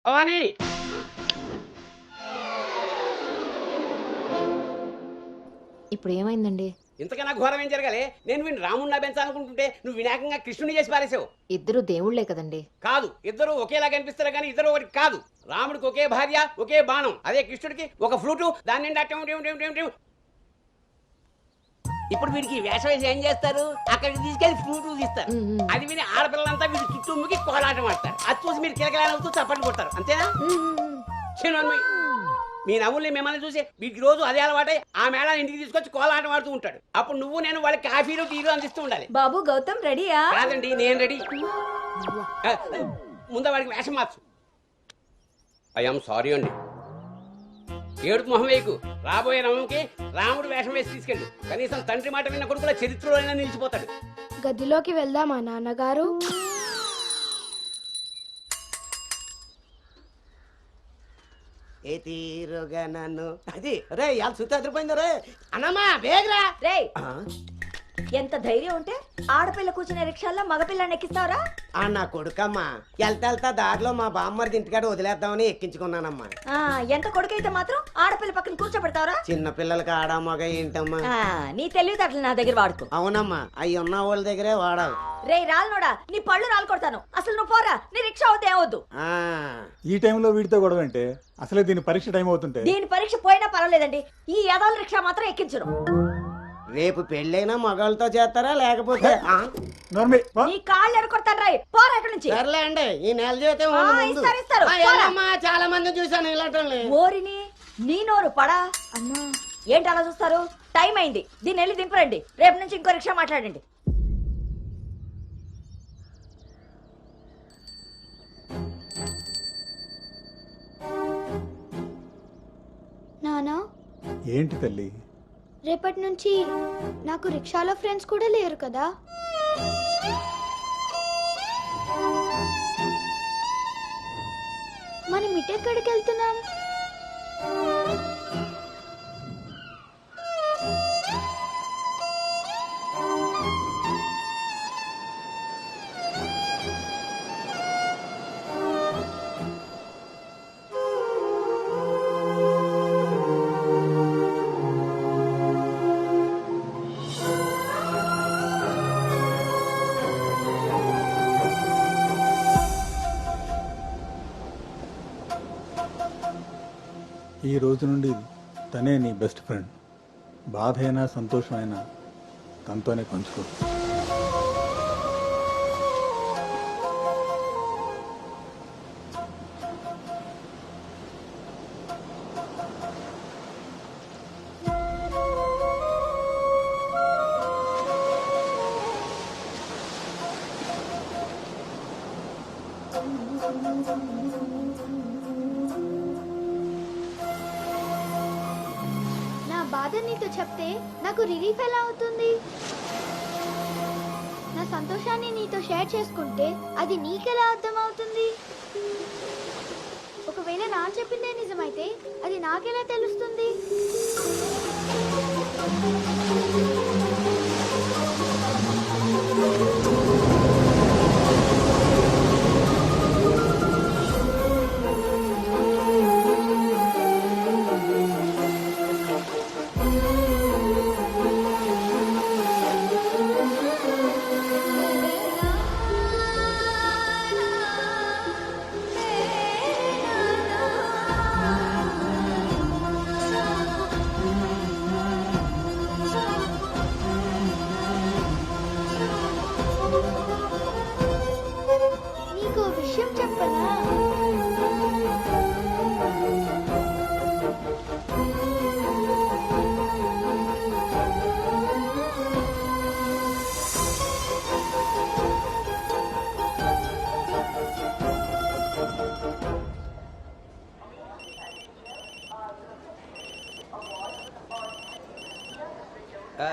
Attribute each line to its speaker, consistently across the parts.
Speaker 1: భవాని
Speaker 2: ఇప్పుడు ఏమైందండి?
Speaker 1: ఇంతకన్నా ఘోరం ఏం జరగాలి? నేను వీడిని రాముడిలా పెంచాలనుకుంటుంటే నువ్వు వినాయకంగా కృష్ణుని చేసి పారేసావు.
Speaker 2: ఇద్దరు దేవుళ్లే కదండి.
Speaker 1: కాదు, ఇద్దరు ఒకేలా కనిపిస్తారు కానీ ఇద్దరు ఒకటి కాదు. రాముడికి ఒకే భార్య, ఒకే బాణం. అదే కృష్ణుడికి ఒక ఫ్లూటు, దాని నిండా ఇప్పుడు వీడికి వేషం వేసి ఏం చేస్తారు? అక్కడికి తీసుకెళ్లి ఫ్లూటు తీస్తారు. అది విని ఆడపిల్లలంతా వీడి చుట్టూ ముగి కోలాటం ఆడతారు. అది చూసి మీరు కిలకలాడుతూ చప్పట్లు కొడతారు. అంతేనా? మీ నవ్వుల్ని మిమ్మల్ని చూసి వీటికి రోజు అదే అలవాటై ఆ మేళాన్ని ఇంటికి తీసుకొచ్చి కోలాటం ఆడుతూ ఉంటాడు. అప్పుడు నువ్వు నేను వాళ్ళకి కాఫీలు టీలు అందిస్తూ ఉండాలి.
Speaker 3: బాబు గౌతమ్ రెడీయా?
Speaker 1: కాదండి, నేను రెడీ. ముందు వాడికి వేషం మార్చు. ఐఎమ్ సారీ అండి. ఏడుపు మొహం వేయకు. రాబోయే నవంకి రాముడు వేషం వేసి తీసుకెళ్ళు. కనీసం తండ్రి మాట విన్న కొడుకుల చరిత్రలో అయినా నిలిచిపోతాడు.
Speaker 4: గదిలోకి వెళ్దామా నాన్నగారు?
Speaker 5: ఏ తీరుగా నన్ను అది రే ఇవాళ సుత్తి అదిరిపోయింది రే అన్నమ్మా బేగరా
Speaker 3: రే. ఎంత ధైర్యం ఉంటే ఆడపిల్ల కూర్చునే రిక్షాల్లో మగపిల్లని ఎక్కిస్తావరా?
Speaker 5: నా కొడుకమ్మా వెళ్తా దారిలో మా బామ్మర్ది ఇంటికాడ వదిలేద్దామని ఎక్కించుకున్నానమ్మా.
Speaker 3: ఎంత కొడుకైతే మాత్రం ఆడపిల్ల పక్కన కూర్చోబెడతావరా?
Speaker 5: చిన్న పిల్లలకి ఆడా మగ ఏంటమ్మా?
Speaker 3: నీ తెలివితేటలు నా దగ్గర వాడుకో.
Speaker 5: అవునమ్మా, అవి ఉన్న వాళ్ళ దగ్గరే వాడాలి.
Speaker 3: రే రాల్నోడా, నీ పళ్ళు రాలు కొడతాను. అసలు నువ్వు పోరా, నీ రిక్షా అవుతే ఏమవుద్దు.
Speaker 6: ఈ టైంలో వీడితో గొడవ అంటే అసలే దీని పరీక్ష టైం అవుతుంటే.
Speaker 3: దీని పరీక్ష పోయినా పర్వాలేదండి, ఈ యదాల రిక్షా మాత్రం ఎక్కించరు.
Speaker 5: రేపు పెళ్ళైనా మగాళ్ళతో చేస్తారా లేకపోతే
Speaker 3: నీ కాళ్ళు ఎరకొడతాను రాయ్, పోరా ఇక్కడి నుంచి.
Speaker 5: సర్లే అండి, ఈ నెల జీతం చాలా మంది చూసాను ఇలాంటి.
Speaker 3: ఓరిని నీ నోరు పడా అన్నా. ఏంటి అలా చూస్తారు? టైం అయింది, దీన్ని వెళ్ళి దింపరండి. రేపు నుంచి ఇంకో రిక్షా మాట్లాడండి.
Speaker 4: నానా,
Speaker 6: ఏంటి తల్లి?
Speaker 4: రేపటి నుంచి నాకు రిక్షాలో ఫ్రెండ్స్ కూడా లేరు కదా? మనం ఇటెక్కడికి వెళ్తున్నాం?
Speaker 6: ఈ రోజు నుండి తనే నీ బెస్ట్ ఫ్రెండ్. బాధ అయినా సంతోషమైనా తనతోనే పంచుకో.
Speaker 4: బాధ నీతో చెప్తే నాకు రిలీఫ్ ఎలా అవుతుంది? నా సంతోషాన్ని నీతో షేర్ చేసుకుంటే అది నీకెలా అర్థం అవుతుంది? ఒకవేళ నా చెప్పిందే నిజమైతే అది నాకెలా తెలుస్తుంది?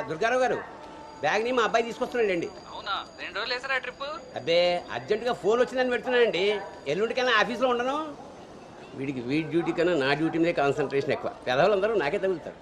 Speaker 1: దుర్గారావు గారు బ్యాగ్ని మా అబ్బాయి తీసుకొస్తున్నాడండి.
Speaker 7: అవునా 2 రోజులు వేసారా ట్రిప్?
Speaker 1: అబ్బే అర్జెంటుగా ఫోన్ వచ్చిందని పెడుతున్నానండి. ఎల్లుండికైనా ఆఫీస్లో ఉండను. వీడి డ్యూటీ కన్నా నా డ్యూటీ మీదే కాన్సన్ట్రేషన్ ఎక్కువ. పెదవులందరూ నాకే తగులుతారు.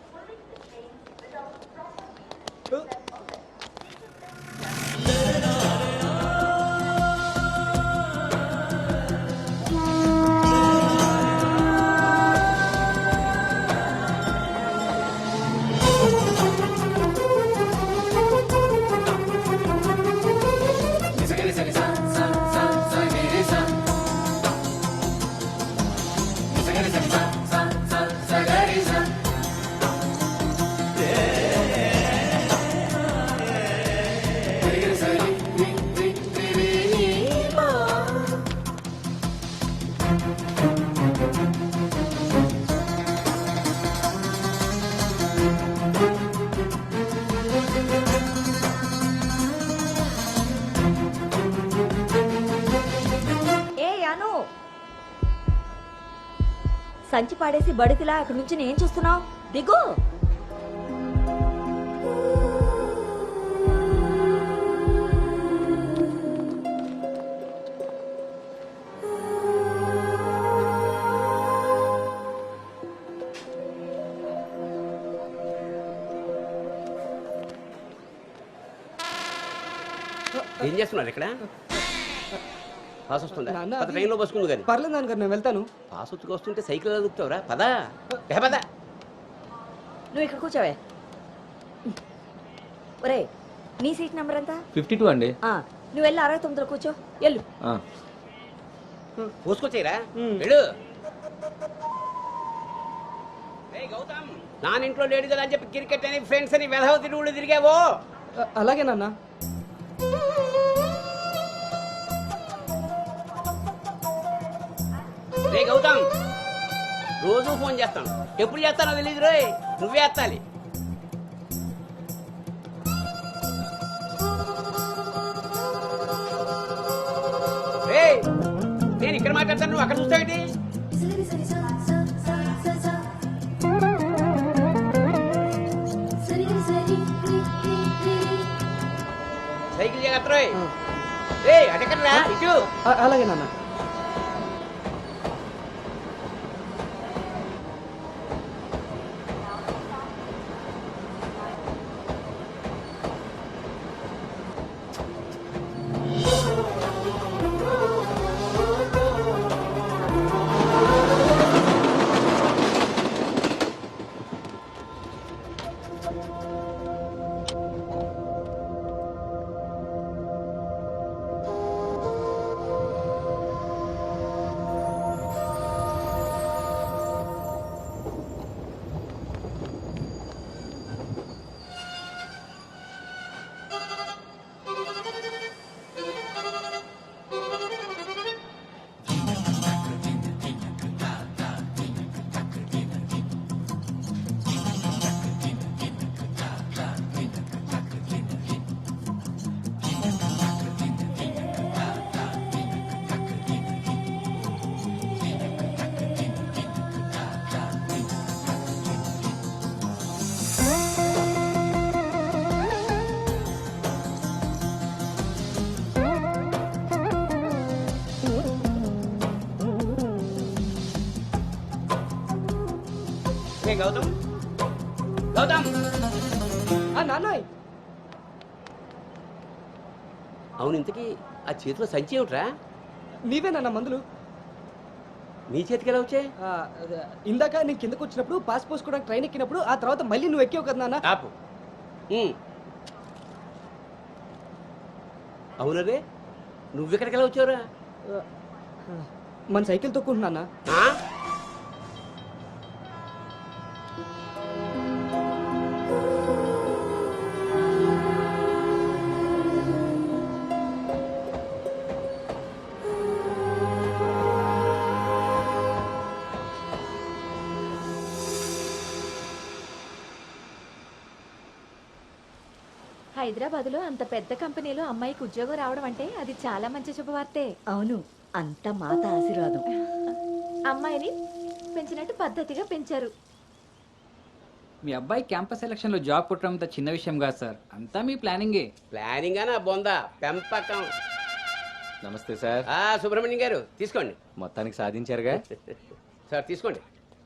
Speaker 3: సంచి పాడేసి బడితిలా అక్కడి నుంచి నేను చూస్తున్నావు. దిగు.
Speaker 1: ఏం చేస్తున్నారు ఇక్కడ? పాస్ వస్తుందా?
Speaker 5: నాన్న,
Speaker 1: పద ట్రైన్లో బస్సుకుంది కానీ.
Speaker 5: పర్లేదు నాన్నగారు, నేను వెళ్తాను.
Speaker 1: పాస్ వచ్చుకు వస్తుంటే సైకిల్ దొక్కుతావురా? పదా పద.
Speaker 3: నువ్వు ఇక్కడ కూర్చోవే. ఒరే నీ సీట్ నెంబర్ ఎంత?
Speaker 7: 52 అండి.
Speaker 3: నువ్వు వెళ్ళి 69లో కూర్చో. వెళ్ళు.
Speaker 1: పోసుకొచ్చేయరా వెళ్ళు. గౌతమ్ నాన్న ఇంట్లో లేడు కదా అని చెప్పి క్రికెట్ అని ఫ్రెండ్స్ అని వెధవ తిరుగుళ్ళు తిరిగావో.
Speaker 5: అలాగే నాన్న.
Speaker 1: రే గౌతమ్ రోజు ఫోన్ చేస్తాను. ఎప్పుడు చేస్తానో తెలియదు రోయ్. నువ్వే ఎత్తాలి. రే నేను ఇక్కడ మాట్లాడతాను, నువ్వు అక్కడ చూస్తావేంటి? సైకిల్ జాగ్రత్త రోయ్. రే అటెక్కడరా ఇటు.
Speaker 5: అలాగే నాన్న.
Speaker 1: గౌతమ్ గౌతమ్
Speaker 5: నాన్నయ్.
Speaker 1: అవును ఇంతకీ ఆ చేతిలో సంచి ఏమిట్రా?
Speaker 5: నీవేనా మందులు?
Speaker 1: నీ చేతికి ఎలా వచ్చాయి?
Speaker 5: ఇందాక నేను కిందకు వచ్చినప్పుడు పాస్ పోసుకోవడానికి ట్రైన్ ఎక్కినప్పుడు ఆ తర్వాత మళ్ళీ నువ్వు ఎక్కావు కదా నాన్న.
Speaker 1: ఆపు. అవునరే నువ్వెక్కడికి ఎలా వచ్చావురా?
Speaker 5: మన సైకిల్ తొక్కుంటున్నా.
Speaker 2: హైదరాబాద్లో అంత పెద్ద కంపెనీలో అమ్మాయికి ఉద్యోగం రావడం అంటే అది చాలా మంచి శుభవార్తే.
Speaker 3: అవును, అంత మాత ఆశీర్వాదం.
Speaker 2: అమ్మాయిని పెంచినట్టు పద్ధతిగా పెంచారు.
Speaker 8: మీ అబ్బాయి క్యాంపస్ సెలక్షన్ లో జాబ్ కొట్టడం అంత చిన్న విషయం కాదు సార్, అంతా మీ ప్లానింగే.
Speaker 1: ప్లానింగ్ నా బొందా పెంపకం.
Speaker 9: నమస్తే సార్.
Speaker 1: సుబ్రహ్మణ్యం గారు తీసుకోండి.
Speaker 9: మొత్తానికి సాధించారుగా.
Speaker 1: సార్ తీసుకోండి.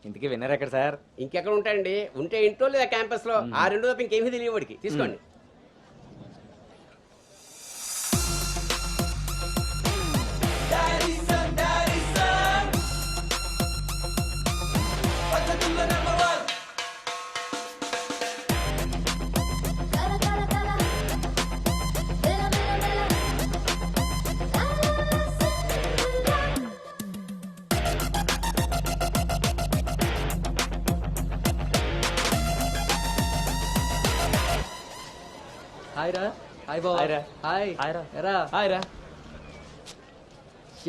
Speaker 9: ఇంటికి విన్నర్ ఎక్కడ సార్?
Speaker 1: ఇంకెక్కడ ఉంటాయండి, ఉంటే ఇంట్లో లేదా క్యాంపస్ లో. ఆ రెండు తప్ప ఇంకేమీ తెలియదు వాడికి. తీసుకోండి.
Speaker 8: హాయ్ రా. హాయ్ బాబు.
Speaker 9: హాయ్ రా.
Speaker 8: హాయ్.
Speaker 9: హాయ్ రా.
Speaker 8: ఎరా.
Speaker 9: హాయ్ రా.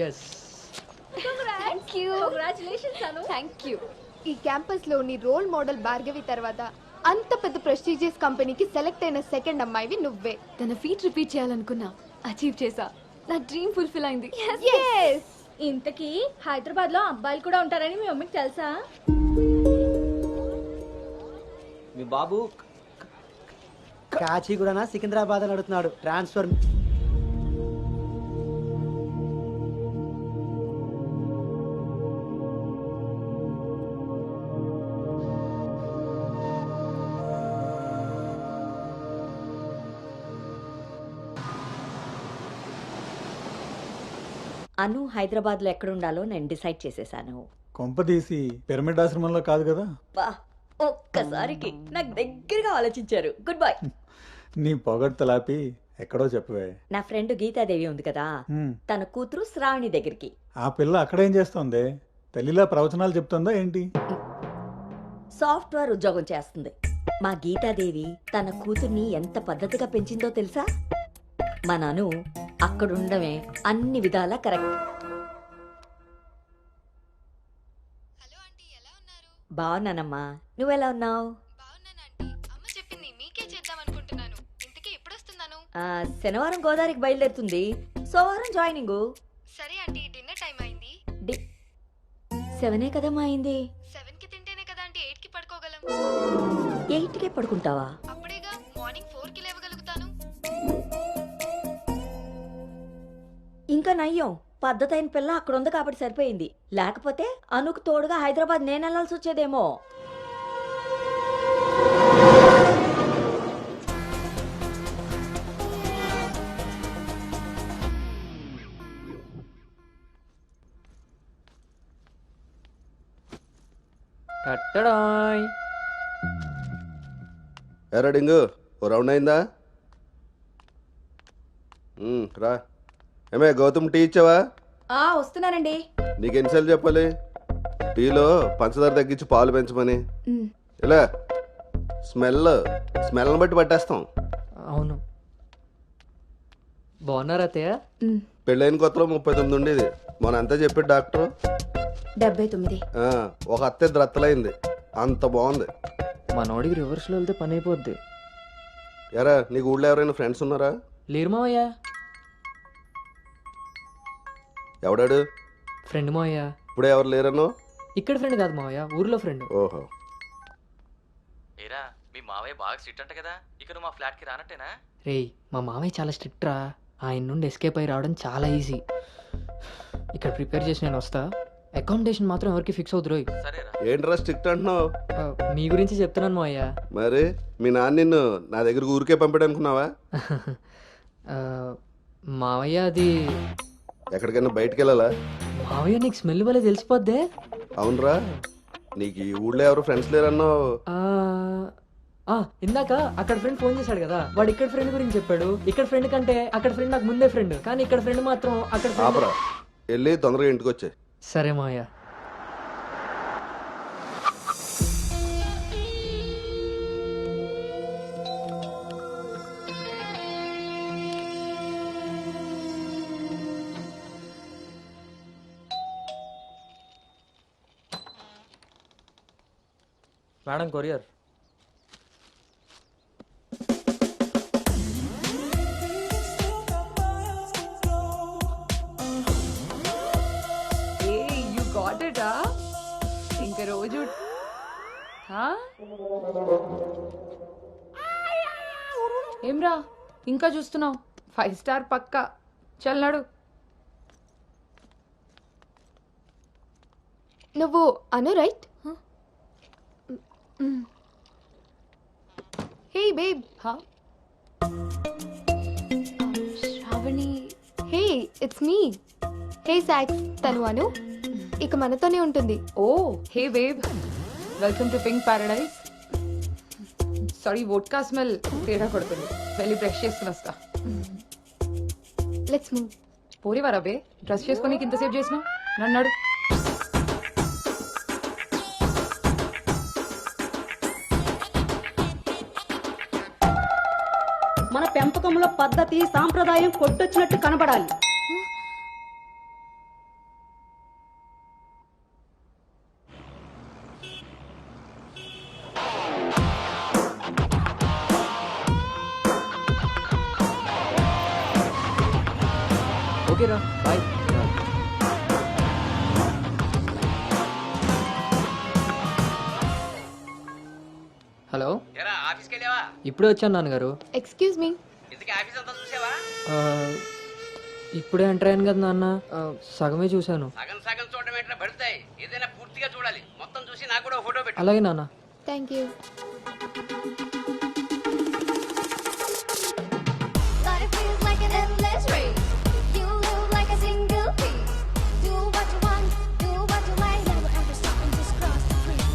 Speaker 8: Yes.
Speaker 4: Thank you.
Speaker 2: Congratulations Anu.
Speaker 4: Thank you. ఈ క్యాంపస్ లో నీ రోల్ మోడల్ భార్గవి తర్వాత అంత పెద్ద ప్రెస్టీజియస్ కంపెనీకి సెలెక్ట్ అయిన సెకండ్ అమ్మాయివి నువ్వే.
Speaker 2: తన ఫీట్ రిపీట్ చేయాలనుకున్నా, అచీవ్ చేసా. నా డ్రీమ్ ఫుల్ఫిల్ అయింది.
Speaker 3: ఇంతకీ హైదరాబాద్ లో అబ్బాయిలు కూడా ఉంటారని మీ మమ్మీకి తెలుసా?
Speaker 9: మీ బాబు
Speaker 5: కాచిగూడనా సికింద్రాబాద్ అని అడుగుతున్నాడు. ట్రాన్స్ఫర్.
Speaker 3: అను హైదరాబాద్ లో ఎక్కడ ఉండాలో నేను డిసైడ్ చేసేసాను.
Speaker 6: కొంపదీసి పిరమిడ్ ఆశ్రమంలో కాదు కదా?
Speaker 3: బా, ఒక్కసారికి నాకు దగ్గరగా ఆలోచించారు. Good bye.
Speaker 6: నీ పొగడ్తలాపి ఎక్కడో చెప్పవే.
Speaker 3: నా ఫ్రెండ్ గీతాదేవి ఉంది కదా,
Speaker 6: హ్మ్.
Speaker 3: తన కూతురు శ్రావణి దగ్గరికి.
Speaker 6: ఆ పిల్ల అక్కడేం చేస్తోంది? తల్లిలా ప్రవచనాలు చెప్తుందా ఏంటి?
Speaker 3: సాఫ్ట్వేర్ ఉద్యోగం చేస్తుంది. మా గీతాదేవి తన కూతుర్ని ఎంత పద్ధతిగా పెంచిందో తెలుసా? మా నాను అక్కడుండమే అన్ని విధాలా కరెక్ట్.
Speaker 4: హలో ఆంటీ, ఎలా ఉన్నారు?
Speaker 3: బాగున్నానమ్మా, నువ్వెలా ఉన్నావు?
Speaker 4: బాగున్నాను ఆంటీ. అమ్మ చెప్పింది మీకే చేద్దాం అనుకుంటున్నాను. ఇంతకీ ఎప్పుడు వస్తున్నాను?
Speaker 3: శనివారం గోదావరికి బయలుదేరుతుంది, సోమవారం జాయినింగ్.
Speaker 4: సరే ఆంటీ, డిన్నర్ టైం అయింది.
Speaker 3: 7 కదమ్మా అయింది.
Speaker 4: 7కి తింటేనే కదా ఆంటీ 8కి పడుకోగలం.
Speaker 3: 8కే పడుకుంటావా?
Speaker 4: అప్పుడేగా మార్నింగ్ 4కి లేవగలుగుతాను.
Speaker 3: ఇంకా నయ్యం, పద్ధతైన పిల్ల అక్కడ ఉంది కాబట్టి సరిపోయింది. లేకపోతే అనుకు తోడుగా హైదరాబాద్ నేను వెళ్లాల్సి వచ్చేదేమో.
Speaker 8: కట్టడాయ్.
Speaker 10: ఎరా డింగు, ఓ రౌండ్ అయిందా? రా. ఏమే గౌతమ్ టీ ఇచ్చావా?
Speaker 2: వస్తున్నానండి.
Speaker 10: నీకు ఎన్నిసార్లు చెప్పాలి టీలో పంచదార తగ్గించి పాలు పెంచమని? ఇలా స్మెల్ని బట్టి పట్టేస్తాం.
Speaker 8: అవును. బాగున్నారా అత్తయ్య?
Speaker 10: పెళ్ళైన కొత్తలో 39 ఉండేది. మొన్న అంతా చెప్పాడు డాక్టర్.
Speaker 2: 79.
Speaker 10: ఒక అత్తే ద్రత్తలైంది. అంత బాగుంది.
Speaker 8: మనోడికి రివర్స్లో వెళ్తే పని అయిపోద్ది.
Speaker 10: ఎరా, నీకు ఊళ్ళో ఎవరైనా ఫ్రెండ్స్ ఉన్నారా?
Speaker 8: లేరు మావయ్య.
Speaker 10: ఎవడాడు?
Speaker 8: ఫ్రెండ్ మావయ్య.
Speaker 10: ఇప్పుడే ఎవరు లేరన్నో?
Speaker 8: ఇక్కడ ఫ్రెండ్ కాదు మావయ్య, ఊర్లో ఫ్రెండ్.
Speaker 10: ఓహో.
Speaker 7: ఏరా మీ మావయ్య బాగా స్ట్రిక్ట్ అంట కదా, ఇక నువ్వు మా ఫ్లాట్ కి రానట్టేనా?
Speaker 8: రేయ్, మా మావయ్య చాలా స్ట్రిక్ట్ రా. ఆయన నుండి ఎస్కేప్ అయి రావడం చాలా ఈజీ. ఇక్కడ ప్రిపేర్ చేసి నేను వస్తా. అకామిడేషన్ మాత్రం ఎవరికి ఫిక్స్ అవుతురు.
Speaker 7: సరేరా.
Speaker 10: ఏంట్రా స్ట్రిక్ట్ అంటున్నావు?
Speaker 8: మీ గురించి చెప్తున్నాను మావయ్య.
Speaker 10: మరి మీ నాన్న నిన్ను నా దగ్గరకు ఊరికే పంపాడు అనుకున్నావా?
Speaker 8: మావయ్య అది
Speaker 10: ఎక్కడికైనా బయటికి వెళ్ళాలా?
Speaker 8: మావయ్య నీకు స్మెల్ వల్ల తెలిసిపోద్దే.
Speaker 10: అవునరా, నీకు ఈ ఊళ్ళో ఎవరు ఫ్రెండ్స్ లేరన్నావు.
Speaker 8: ఇందాక అక్కడ ఫ్రెండ్ ఫోన్ చేశాడు కదా, వాడు ఇక్కడ ఫ్రెండ్ గురించి చెప్పాడు. ఇక్కడ ఫ్రెండ్ కంటే అక్కడ ఫ్రెండ్ నాకు ముందే ఫ్రెండ్, కానీ ఇక్కడ ఫ్రెండ్ మాత్రం అక్కడ
Speaker 10: ఆపరా, వెళ్ళి తొందరగా ఇంటికి వచ్చే.
Speaker 8: సరే మావయ్య.
Speaker 9: Madam courier.
Speaker 2: ఇంక రోజు
Speaker 11: ఏమ్రా ఇంకా చూస్తున్నావు? 5 స్టార్ పక్కా. చల్లాడు.
Speaker 4: నువ్వు Anu right? Hey babe. Shravani. Hey it's me. Hey Sax, తను అను. ఇక మనతోనే ఉంటుంది.
Speaker 11: Oh hey babe, welcome to pink paradise. Sorry, vodka smell తేడా కొడుతుంది. వెళ్ళి బ్రష్ చేసుకుని వస్తా.
Speaker 4: Let's move.
Speaker 11: పోరివారా బే, డ్రెస్ చేసుకొని ఇంతసేపు చేసినావు? నన్నాడు.
Speaker 3: మన పెంపకంలో పద్ధతి సాంప్రదాయం కొట్టొచ్చినట్టు కనబడాలి.
Speaker 8: ఓకేరా, బాయ్. హలో,
Speaker 1: ఎరా ఆఫీస్కి వెళ్ళావా?
Speaker 8: ఇప్పుడే వచ్చాను నాన్నగారు.
Speaker 4: Excuse me.
Speaker 1: ఇంతకీ ఆఫీస్ అంతా చూసావా?
Speaker 8: ఆ, ఇప్పుడే ఎంటర్ అయ్యాను కదా నాన్న. సగమే చూశాను.
Speaker 1: సగం సగం చూడడం ఏంటో పడతాయి. ఏదైనా పూర్తిగా చూడాలి. మొత్తం చూసి నాకు కూడా ఫోటో పెట్టు.
Speaker 8: అలాగే నాన్న.
Speaker 4: Thank you.
Speaker 12: Life feels like an endless race. You live like a single piece. Do what you want, do what you like. Never ever stop and just cross the bridge.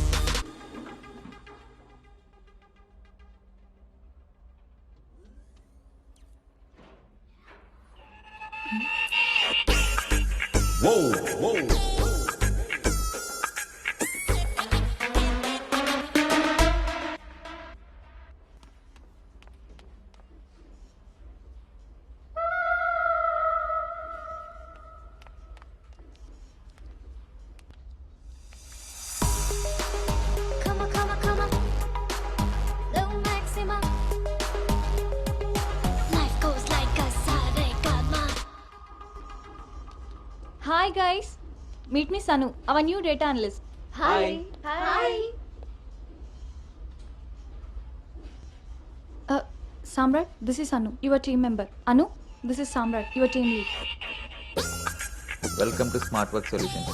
Speaker 12: Come on, come on, come on. The maximum. Life goes like a saregama.
Speaker 2: Hi guys, meet me Sanu, our new data analyst.
Speaker 4: Hi. Hi.
Speaker 2: Samrat, this is Anu, your team member. Anu, this is Samrat, your team lead.
Speaker 13: Welcome to smart work solutions.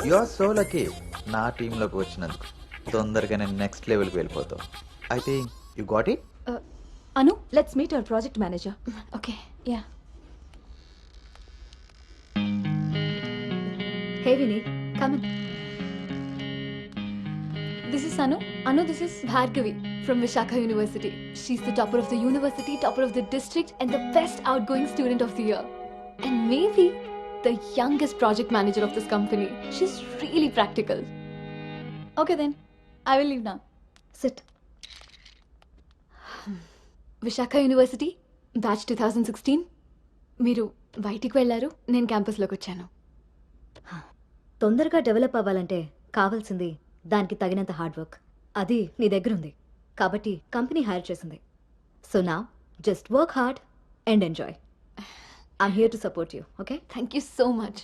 Speaker 13: You are so lucky నా టీంలోకి వచ్చినందుకు. తొందరగానే next లెవెల్కి వెళ్ళిపోతావు. I think you got it.
Speaker 2: Anu, let's meet our project manager. Okay, yeah. Hey Vinny, come in. This is Anu. Anu, this is
Speaker 4: Bhargavi from Vishakha University. She's the topper of the university, topper of the district, and the best outgoing student of the year. And maybe the youngest project manager of this company. She's really practical.
Speaker 2: Okay then, I will leave now.
Speaker 4: Sit. Vishakha University, batch 2016. మీరు బయటికి వెళ్ళారు, నేను క్యాంపస్లోకి వచ్చాను.
Speaker 3: తొందరగా develop అవ్వాలంటే కావాల్సింది దానికి తగినంత హార్డ్ వర్క్. అది నీ దగ్గర ఉంది కాబట్టి కంపెనీ హైర్ చేసింది. సో నా just work hard and enjoy. I'm here to support you. Okay,
Speaker 4: thank you so much.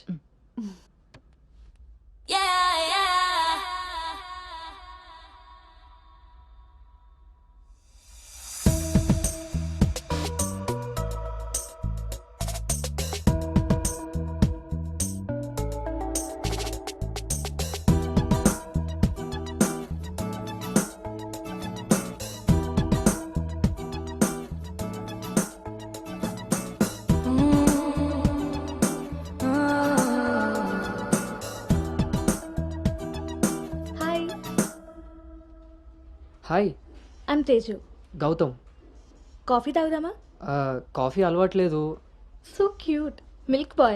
Speaker 2: Hi,
Speaker 8: hi,
Speaker 2: I'm Teju.
Speaker 8: Gautam.
Speaker 2: Coffee తాగుదామా?
Speaker 8: కాఫీ అలవాట్లేదు.
Speaker 2: So cute. Milk boy.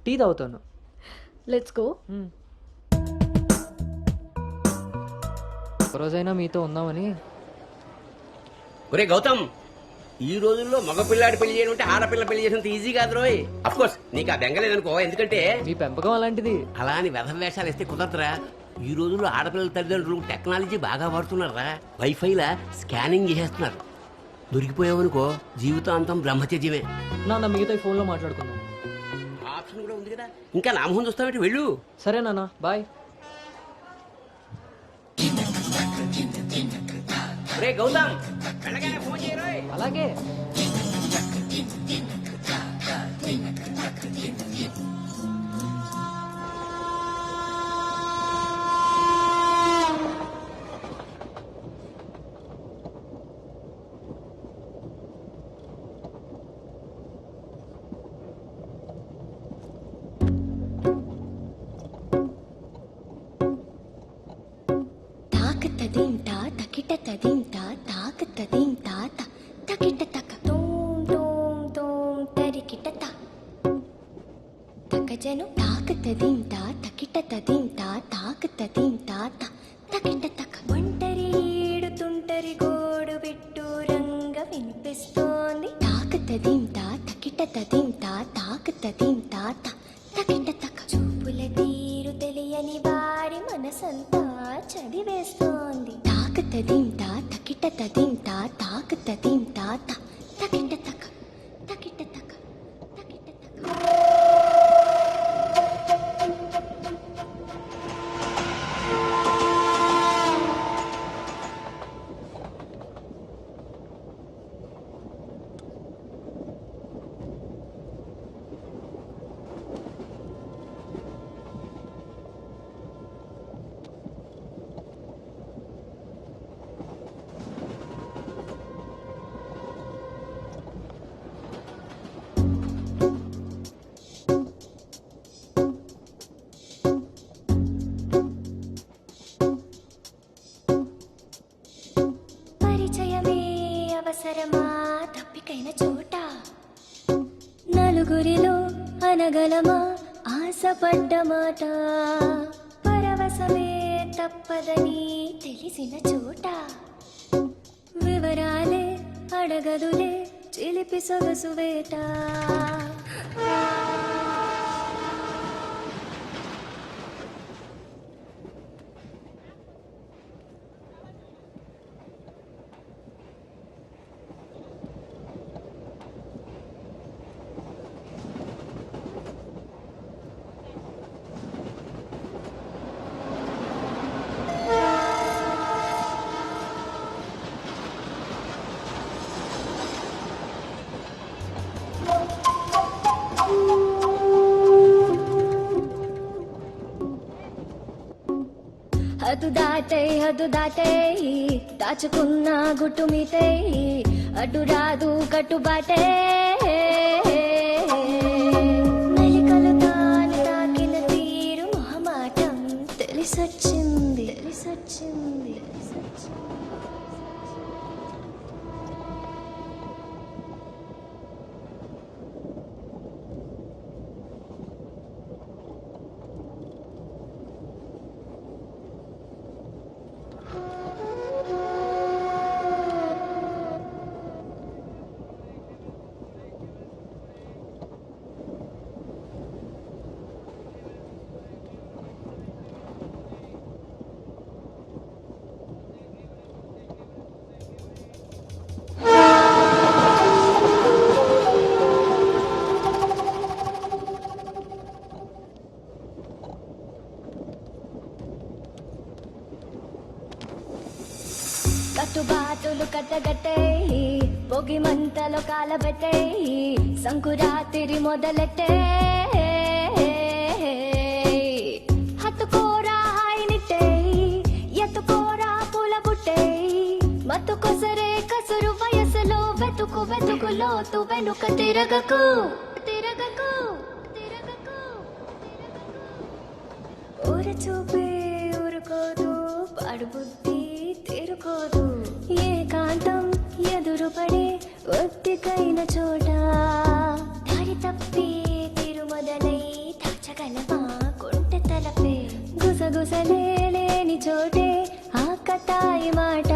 Speaker 8: Tea తాగుతాను.
Speaker 2: Let's go.
Speaker 8: ఒక రోజైనా మీతో ఉందామని.
Speaker 1: ఒరే గౌతమ్, ఈ రోజుల్లో మగపిల్లాడి పెళ్లి చేయడం అంటే ఆడపిల్ల పెళ్లి చేసినంత ఈజీ కాదు రోయ్. అఫ్ కోర్స్ నీకు ఆ బెంగలేదనుకో, ఎందుకంటే
Speaker 8: మీ పెంపకం అలాంటిది.
Speaker 1: అలా అని వెధ వేషాలు వేస్తే కుదరదురా. ఈ రోజుల్లో ఆడపిల్లల తల్లిదండ్రులు టెక్నాలజీ బాగా వాడుతున్నారా. వైఫైలా స్కానింగ్ చేసేస్తున్నారు. దొరికిపోయావనుకో జీవితాంతం బ్రహ్మచర్యమే.
Speaker 8: నాన్న మిగతా ఫోన్లో మాట్లాడుకుందాం.
Speaker 1: ఆప్షన్ కూడా ఉంది కదా. ఇంకా నా మొహం చూస్తావేంటి, వెళ్ళు.
Speaker 8: సరే నాన్న, బాయ్.
Speaker 1: రే గౌతమ్ వెళ్ళగానే ఫోన్ చేయరోయ్.
Speaker 8: అలాగే.
Speaker 12: తాకతదింతా తకిటతదింతా తాకతదింతా తకిట తక తోం తోం తోం తరికిటత తకజను తాకతదింతా తకిటతదింతా తాకతదింతా తకిట తక ఒంటరి ఈడుతుంటరి గోడు బిట్టు రంగ వినిపిస్తోంది తాకతదింతా తకిటతదింతా తాకతదింతా తకిట తక చూపుల తీరు తెలియని వారి మనసంతా చదివేస్తోంది తాకతదింతా తకిటతదింతా తాకతదింతా తకిట తక తకిట తక తకిట తక పరిచయమే అవసరమా తప్పికైన చోట నలుగురిలో అనగలమా ఆశపడ్డ మాట పరవశమే తప్పదని తెలిసిన చోట వివరాలే అడగదులే చిలిపి సొగసు వేట హద్దు దాటై దాచుకున్న గుట్టు మీతై అడ్డు రాదు కట్టుబాటే మెలికలు తాను తాకిన తీరు మొహమాటం తెలిసొచ్చింది తెలిసొచ్చింది కట్టుబాటులు కట్టగట్టై పొగి మంటలో కాలబెట్టై సంకురాతిరి మొదలెట్టే హత్తుకోరా హాయినిట్టై ఎత్తుకోరా పూల బుట్టై మత్తుకొసరే కసురు వయసులో వెతుకు వెతుకులోతు వెనుక తిరగకు తిరగకు తిరగకు ఊర చూపే ఊరుకోదు పాడు బుద్ధి తిరుకోదు ఏకాంతం ఎదురుపడే ఒత్తికైన చోట దారి తప్పి తిరుమొదలై దాచగలమా కొంటె తలపే గుసగుసలే లేని చోటే ఆకతాయి మాట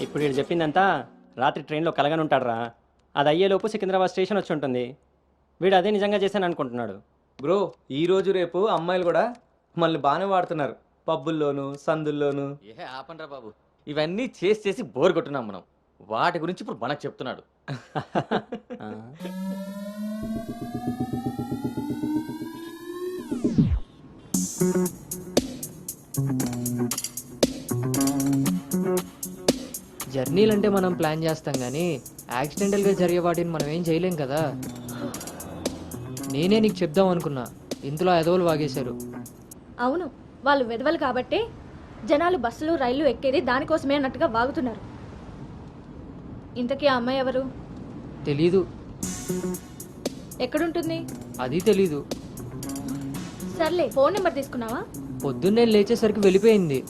Speaker 9: ఇప్పుడు వీడు చెప్పిందంతా రాత్రి ట్రైన్లో కలగని ఉంటాడురా. అది అయ్యేలోపు సికింద్రాబాద్ స్టేషన్ వచ్చి ఉంటుంది. వీడు అదే నిజంగా చేశాను అనుకుంటున్నాడు. బ్రో ఈ రోజు రేపు అమ్మాయిలు కూడా మళ్ళీ బాగానే వాడుతున్నారు, పబ్బుల్లోను సందుల్లోను.
Speaker 7: ఏ ఆపండ్రా బాబు, ఇవన్నీ చేసి చేసి బోర్ కొట్టున్నాం మనం. వాటి గురించి ఇప్పుడు మనకు చెప్తున్నాడు.
Speaker 8: జర్నీలు అంటే మనం ప్లాన్ చేస్తాం కానీ యాక్సిడెంటల్గా జరిగే వాటిని మనం ఏం చేయలేం కదా. నేనే నీకు చెప్దాం అనుకున్నా, ఇంతలో ఎదవలు వాగేశారు.
Speaker 2: అవును, వాళ్ళు వెధవలు కాబట్టే జనాలు బస్సులు రైళ్లు ఎక్కేది దానికోసమే అన్నట్టుగా వాగుతున్నారు. ఇంతకీ ఆ అమ్మాయి ఎవరు?
Speaker 8: తెలీదు.
Speaker 2: ఎక్కడుంటుంది?
Speaker 8: అది తెలీదు.
Speaker 2: సర్లే, ఫోన్ నెంబర్ తీసుకున్నావా?
Speaker 8: పొద్దున్నే లేచేసరికి వెళ్ళిపోయింది.